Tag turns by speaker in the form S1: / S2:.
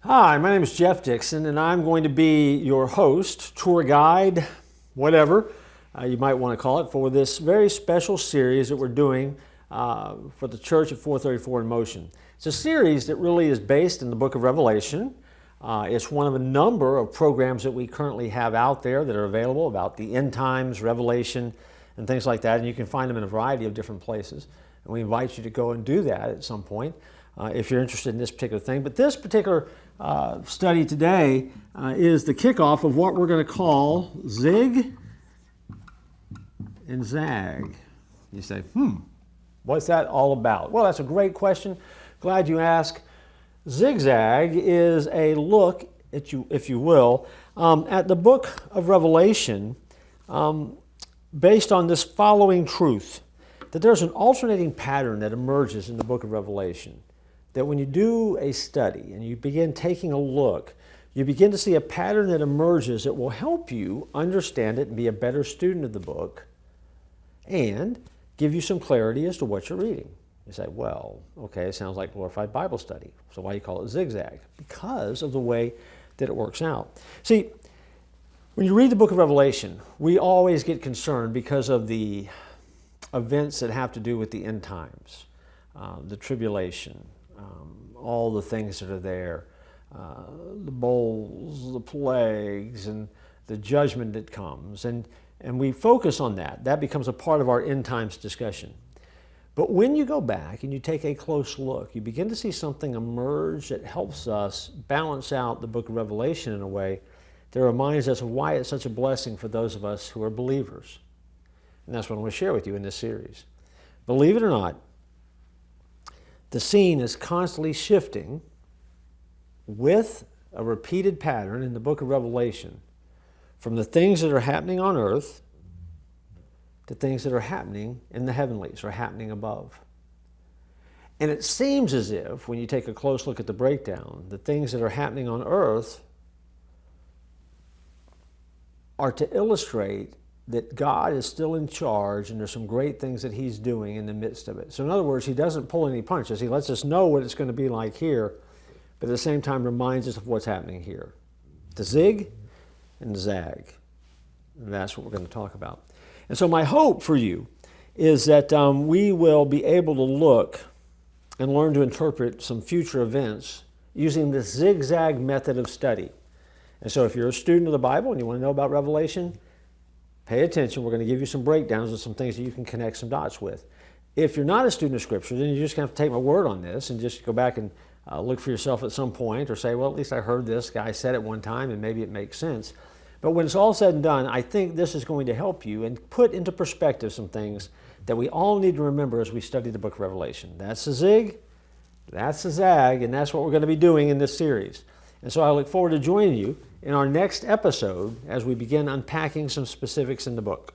S1: Hi, my name is Jeff Dixon, and I'm going to be your host, tour guide, whatever you might want to call it, for this very special series that we're doing for the Church at 434 in Motion. It's a series that really is based in the book of Revelation. It's one of a number of programs that we currently have out there that are available about the end times, Revelation, and things like that, and you can find them in a variety of different places. And we invite you to go and do that at some point if you're interested in this particular thing. But this particular study today is the kickoff of what we're going to call Zig and Zag. You say, what's that all about? Well, that's a great question. Glad you asked. Zig Zag is a look, if you will, at the book of Revelation based on this following truth, that there's an alternating pattern that emerges in the book of Revelation. That when you do a study and you begin taking a look, you begin to see a pattern that emerges that will help you understand it and be a better student of the book and give you some clarity as to what you're reading. You say, well, okay, it sounds like glorified Bible study. So why do you call it zigzag? Because of the way that it works out. See, when you read the book of Revelation, we always get concerned because of the events that have to do with the end times, the tribulation, all the things that are there, the bowls, the plagues, and the judgment that comes. And we focus on that. That becomes a part of our end times discussion. But when you go back and you take a close look, you begin to see something emerge that helps us balance out the book of Revelation in a way that reminds us of why it's such a blessing for those of us who are believers. And that's what I'm going to share with you in this series. Believe it or not, the scene is constantly shifting with a repeated pattern in the book of Revelation from the things that are happening on earth to things that are happening in the heavenlies or happening above. And it seems as if, when you take a close look at the breakdown, the things that are happening on earth are to illustrate that God is still in charge and there's some great things that He's doing in the midst of it. So in other words, He doesn't pull any punches. He lets us know what it's going to be like here, but at the same time reminds us of what's happening here. The zig and the zag. And that's what we're going to talk about. And so my hope for you is that we will be able to look and learn to interpret some future events using this zigzag method of study. And so if you're a student of the Bible and you want to know about Revelation, pay attention. We're going to give you some breakdowns of some things that you can connect some dots with. If you're not a student of Scripture, then you're just going to have to take my word on this and just go back and look for yourself at some point or say, well, at least I heard this guy said it one time and maybe it makes sense. But when it's all said and done, I think this is going to help you and put into perspective some things that we all need to remember as we study the book of Revelation. That's the zig, that's the zag, and that's what we're going to be doing in this series. And so I look forward to joining you in our next episode as we begin unpacking some specifics in the book.